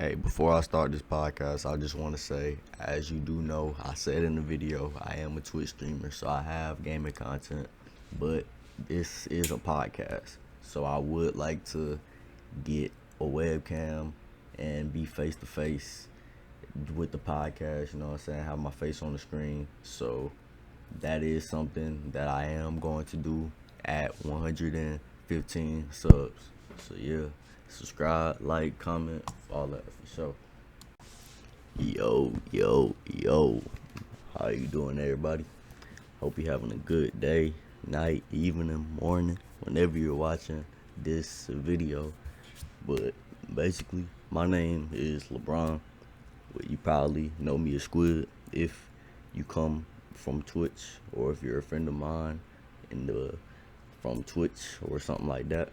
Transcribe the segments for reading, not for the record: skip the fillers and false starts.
Hey, before I start this podcast, I just want to say, as you do know, I said in the video, I am a Twitch streamer, so I have gaming content, but this is a podcast. So I would like to get a webcam and be face to face with the podcast, you know what I'm saying? Have my face on the screen. So that is something that I am going to do at 115 subs. So yeah, subscribe, like, comment, all that for sure. Yo. How you doing, everybody? Hope you're having a good day, night, evening, morning, whenever you're watching this video. But basically, my name is LeBron. You probably know me as Squid if you come from Twitch, or if you're a friend of mine from Twitch or something like that.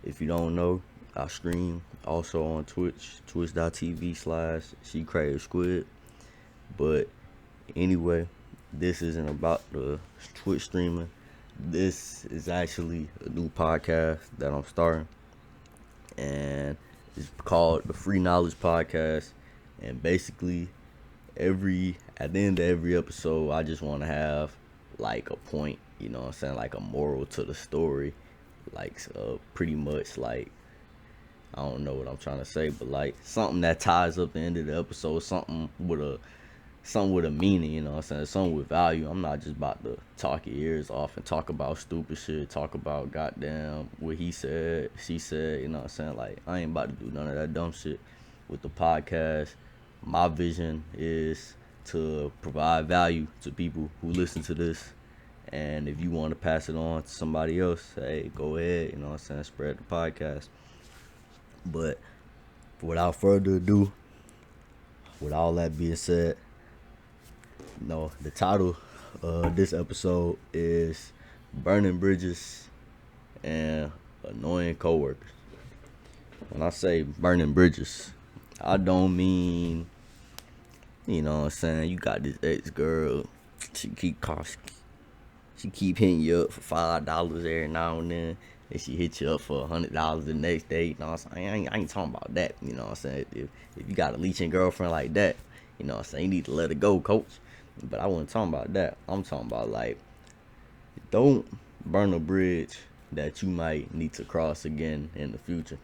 If you don't know, I stream also on Twitch, twitch.tv/She Craves Squid. But anyway, this isn't about the Twitch streaming. This is actually a new podcast that I'm starting, and it's called the Free Knowledge Podcast. And basically, at the end of every episode, I just want to have like a point, you know what I'm saying, like a moral to the story, like pretty much like, I don't know what I'm trying to say, but like something that ties up the end of the episode, something with a meaning, you know what I'm saying, something with value. I'm not just about to talk your ears off and talk about stupid shit, talk about goddamn what he said, she said, you know what I'm saying. Like, I ain't about to do none of that dumb shit with the podcast. My vision is to provide value to people who listen to this. And if you want to pass it on to somebody else, hey, go ahead, you know what I'm saying, spread the podcast. But without further ado, with all that being said, the title of this episode is Burning Bridges and Annoying Coworkers. When I say burning bridges, I don't mean, you know what I'm saying, you got this ex-girl, she keep hitting you up for $5 every now and then, and she hit you up for $100 the next day, you know what I'm saying. I ain't talking about that, you know what I'm saying. If you got a leeching girlfriend like that, you know what I'm saying, you need to let it go, coach. But I wasn't talking about that. I'm talking about, like, don't burn a bridge that you might need to cross again in the future.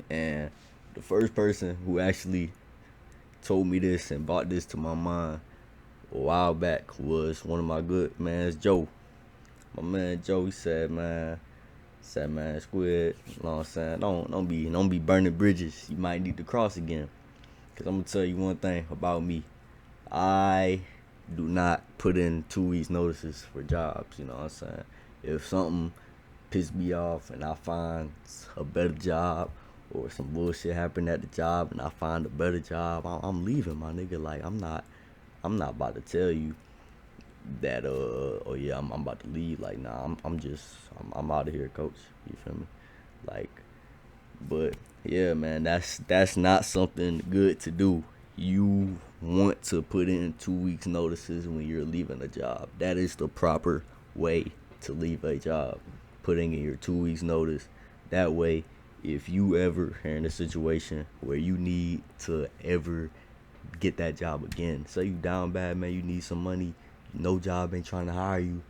And the first person who actually told me this and brought this to my mind a while back was one of my good mans, Joe. My man Joe, he said, man, Squid, you know what I'm saying, don't be burning bridges you might need to cross again. Cause I'm gonna tell you one thing about me. I do not put in 2 weeks notices for jobs, you know what I'm saying. If something pisses me off and I find a better job, or some bullshit happened at the job and I find a better job, I'm leaving, my nigga. Like, I'm not about to tell you that oh yeah, I'm about to leave. Like, nah, I'm out of here, coach. You feel me? Like, but yeah, man, that's not something good to do. You want to put in 2 weeks notices when you're leaving a job. That is the proper way to leave a job. Putting in your 2 weeks notice. That way, if you ever are in a situation where you need to ever get that job again, say you down bad, man, you need some money, no job ain't trying to hire you,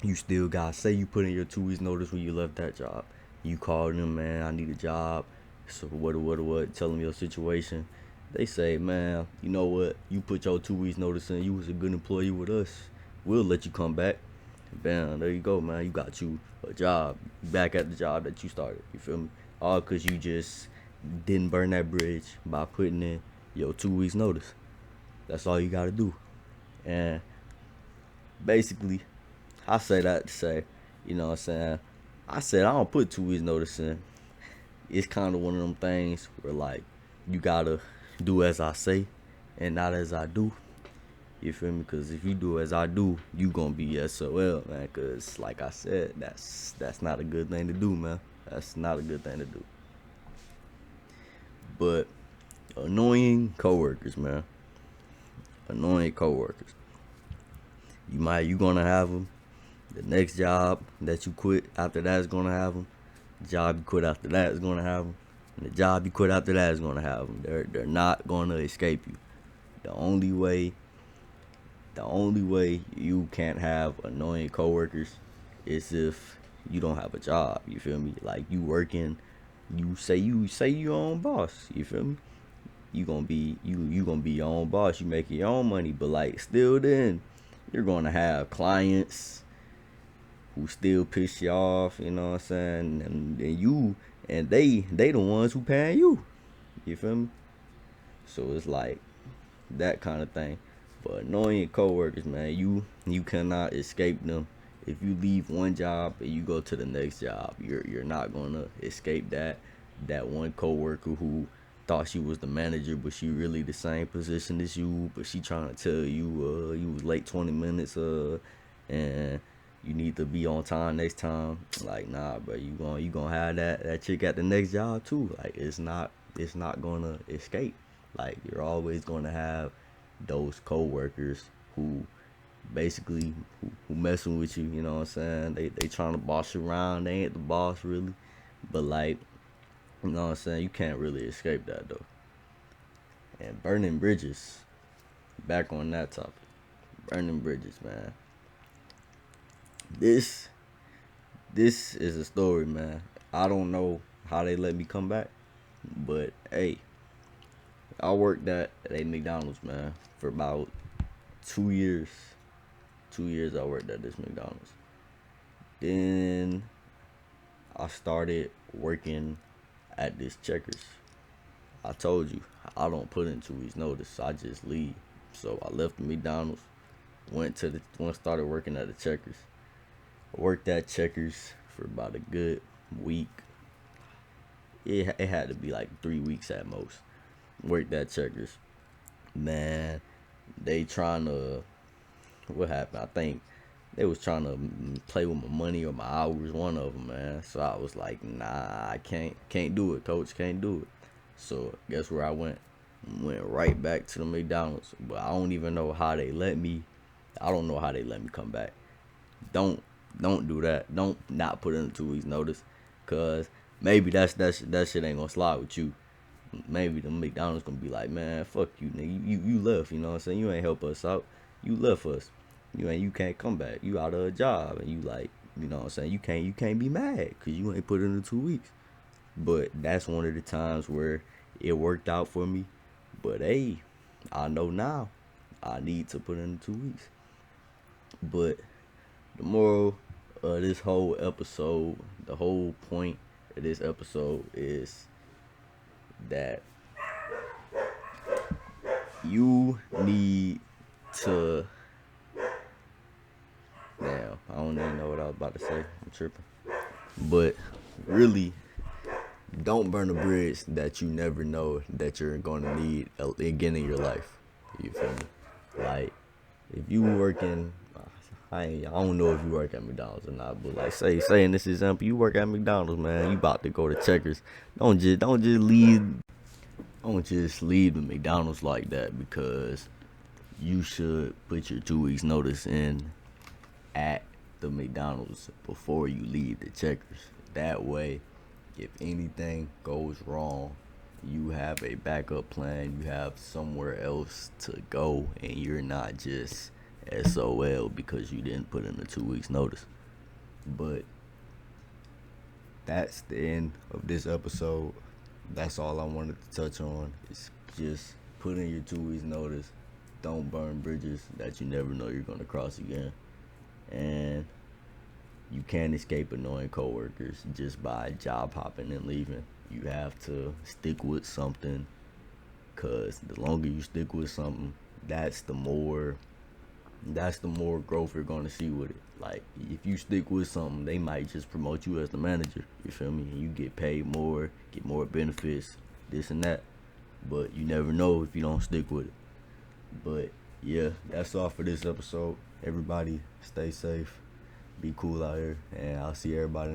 you still got, say you put in your 2 weeks notice when you left that job, you call them, man, I need a job, so what, tell them your situation. They say, man, you know what, you put your 2 weeks notice in, you was a good employee with us, we'll let you come back. Bam, there you go, man, you got you a job, back at the job that you started, you feel me? All because you just didn't burn that bridge by putting in your 2 weeks notice. That's all you gotta do. And basically, I say that to say, you know what I'm saying, I said I don't put 2 weeks notice in. It's kind of one of them things where, like, you gotta do as I say and not as I do. You feel me? Because if you do as I do, you gonna be SOL, man. Because like I said, that's not a good thing to do, man. That's not a good thing to do. But annoying coworkers, man. Annoying coworkers. You gonna have them. The next job that you quit after that is gonna have them. The job you quit after that is gonna have them. And the job you quit after that is gonna have them. They're not gonna escape you. The only way the only way you can't have annoying coworkers is if you don't have a job. You feel me? Like you working, you say you your own boss. You feel me? You gonna be your own boss. You making your own money, but like still then you're gonna have clients who still piss you off. You know what I'm saying? And they the ones who paying you. You feel me? So it's like that kind of thing. But annoying coworkers, man, you cannot escape them. If you leave one job and you go to the next job, you're not gonna escape that one coworker who thought she was the manager, but she really the same position as you, but she trying to tell you you was late 20 minutes and you need to be on time next time. Like nah, bro, you gonna have that chick at the next job too. Like it's not gonna escape. Like you're always gonna have those coworkers who basically who messing with you. You know what I'm saying? They trying to boss you around. They ain't the boss really, but like you know what I'm saying. You can't really escape that though. And burning bridges. Back on that topic. Burning bridges, man. This this is a story, man. I don't know how they let me come back, but hey, I worked at a McDonald's, man, for about 2 years. 2 years I worked at this McDonald's. Then I started working at this Checkers. I told you I don't put in 2 weeks notice. I just leave. So I left the McDonald's, started working at the Checkers. I worked at Checkers for about a good week. It had to be like 3 weeks at most. Worked at Checkers. Man, they trying to what happened? I think they was trying to play with my money or my hours. One of them, man. So I was like, nah, I can't do it, coach. Can't do it. So guess where I went? Went right back to the McDonald's. But I don't even know how they let me. I don't know how they let me come back. Don't don't do that. Don't not put in a 2 weeks notice, cause maybe that shit ain't gonna slide with you. Maybe the McDonald's gonna be like, man, fuck you, nigga. You left. You know what I'm saying? You ain't help us out. You left us. You can't come back. You out of a job, and you like, you know what I'm saying? You can't be mad because you ain't put in the 2 weeks. But that's one of the times where it worked out for me. But hey, I know now I need to put in the 2 weeks. But the moral of this whole episode, the whole point of this episode is that you need to. Damn, I don't even know what I was about to say. I'm tripping. But really, don't burn a bridge that you never know that you're going to need again in your life. You feel me? Like, if you working, I don't know if you work at McDonald's or not, but like say in this example, you work at McDonald's, man. You about to go to Checkers. Don't just leave the McDonald's like that, because you should put your 2 weeks notice in at the McDonald's before you leave the Checkers. That way, if anything goes wrong, you have a backup plan. You have somewhere else to go, and you're not just SOL because you didn't put in the 2 weeks notice. But that's the end of this episode. That's all I wanted to touch on. Is just put in your 2 weeks notice. Don't burn bridges that you never know you're gonna cross again. And you can't escape annoying coworkers just by job hopping and leaving. You have to stick with something, cause the longer you stick with something, that's the more growth you're gonna see with it. Like if you stick with something, they might just promote you as the manager. You feel me? And you get paid more, get more benefits, this and that. But you never know if you don't stick with it. But yeah, that's all for this episode. Everybody stay safe, be cool out here, and I'll see everybody